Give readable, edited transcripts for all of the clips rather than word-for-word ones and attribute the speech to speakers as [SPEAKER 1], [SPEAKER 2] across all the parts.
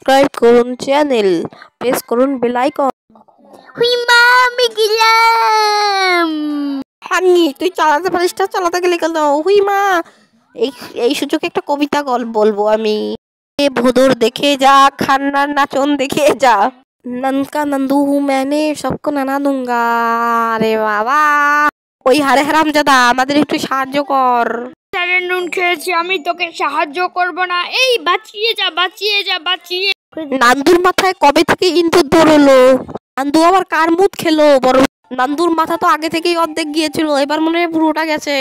[SPEAKER 1] Subscribe করুন channel, press করুন bell icon.
[SPEAKER 2] হুইমা আমি গেলাম।
[SPEAKER 1] হানি তুই চালাতে পারিস না, চালাতে গেলে কেন? হুইমা এই এই সুযোগে একটা কবিতা গল্প বলবো আমি। এ ভোদর দেখে যা, খান্নার নাচন দেখে যা, ননকা নন্দু मैंने सबको নানা दूंगा। আরে বাবা, ওই হারে হারামজাদা আমাদের একটু সাহায্য কর।
[SPEAKER 2] স্যারের নুন খেয়েছি, আমি তোকে সাহায্য করব না। এই বাঁচিয়ে যা, বাঁচিয়ে যা, বাঁচিয়ে।
[SPEAKER 1] নান্দুর মাথায় কবে থেকে ইন্দুর ধরলো? নান্দু আবার কার মুদ খেলো? বড় নান্দুর মাথা তো আগে থেকেই অর্ধেক গিয়েছিল, এবার মনে হয় পুরোটা গেছে।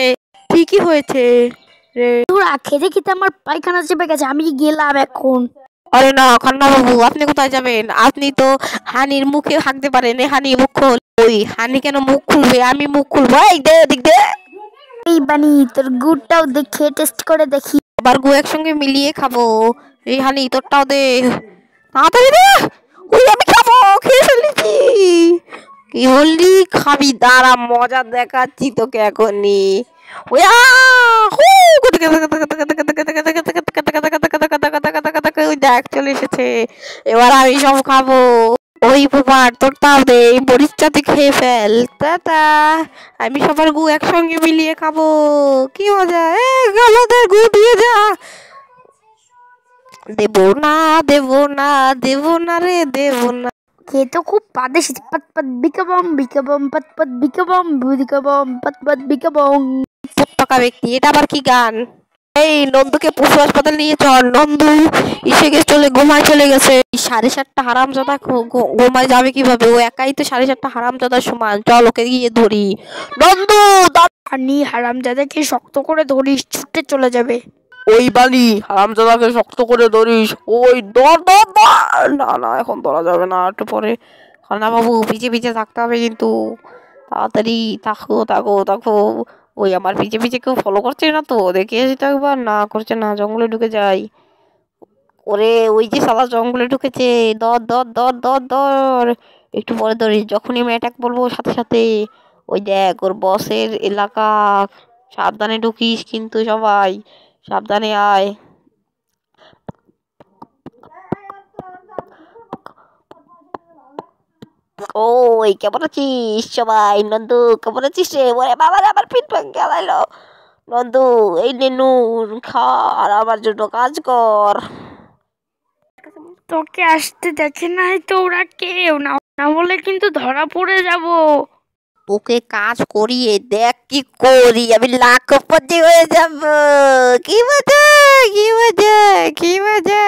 [SPEAKER 1] ঠিকই হয়েছে রে।
[SPEAKER 2] তোরা খেতে খেতে আমার পায়খানা চেপে গেছে, আমি গেলাম এখন।
[SPEAKER 1] আরে না খান্না বাবু, আপনি কোথায় যাবেন? আপনি তো হানির মুখে হাঁকতে পারেন, হানি মুখ খোল। ওই হানি কেন মুখ খুলবে? আমি মুখ খুলবো। এই দে, দিক দে।
[SPEAKER 2] এই বানি, তোর গুড়টাও দেখে টেস্ট করে দেখি।
[SPEAKER 1] আবার গু একসঙ্গে মিলিয়ে খাবো। এই হানি তোরটাও দে, তাড়াতাড়ি দে। ওই আমি খাবো, খেয়ে ফেলেছি। কি বললি? খাবি? দাঁড়া, মজা দেখাচ্ছি তোকে এখনই। ওই দেখ চলে এসেছে, এবার আমি সব খাবো। ওই প্রমাণ তোরটাও দে, এই মরিচটা তুই খেয়ে ফেল। তা আমি সবার গু একসঙ্গে মিলিয়ে খাবো। কি মজা! এ গলদের গু দিয়ে যা। দেবো না, দেবো না, দেবো না রে, দেবো না।
[SPEAKER 2] খেয়ে তো খুব পাদ এসেছে। পত পত বিকাবম বিকাবম, পত পত বিকাবম বিকাবম, পত পত বিকাবম।
[SPEAKER 1] পাকা ব্যক্তি, এটা আবার কি গান? এই নন্দুকে পশু হাসপাতাল নিয়ে চল। নন্দু এসে গেছে, ঘুমায় চলে গেছে। 7:30 হারামজাদা ঘুমায় যাবে কিভাবে? ও একাই তো 7:30 হারামজাদার সমান। চল ওকে গিয়ে ধরি। নন্দু
[SPEAKER 2] হানি হারামজাদাকে শক্ত করে ধরিস, ছুটে চলে যাবে।
[SPEAKER 1] ওই বালি হারামজাদাকে শক্ত করে ধরিস। ওই ধর ধর ধর। না না, এখন ধরা যাবে না, একটু পরে। খান্না বাবু পিছে পিছে থাকতে হবে কিন্তু। তাড়াতাড়ি থাকো থাকো থাকো। ওই আমার পিছে পিছে কেউ ফলো করছে না তো? দেখে আসি তো একবার। না করছে না, জঙ্গলে ঢুকে যাই। ওরে ওই যে শালা জঙ্গলে ঢুকেছে। দর দর দর দর দর। একটু পরে ধরিস, যখনই আমি অ্যাটাক বলবো সাথে সাথে। ওই দেখ ওর বসের এলাকা। সাবধানে ঢুকিস কিন্তু সবাই, সাবধানে আয়। ওই কেমন আছিস সবাই? নন্দু কেমন আছিস রে? ওরে বাবা, আমার পিঠ ভেঙে গেল। নন্দু এই নেনু খা, আর আমার জন্য কাজ কর।
[SPEAKER 2] তোকে আসতে দেখে নাই তো ওরা কেউ না, না বলে কিন্তু ধরা পড়ে যাব।
[SPEAKER 1] তোকে কাজ করিয়ে দেখ কি করি, আমি লাখপতি হয়ে যাব। কি মজা, কি মজা, কি মজা!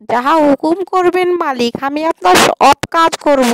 [SPEAKER 1] যাহা হুকুম করবেন মালিক, আমি আপনার সব কাজ করব।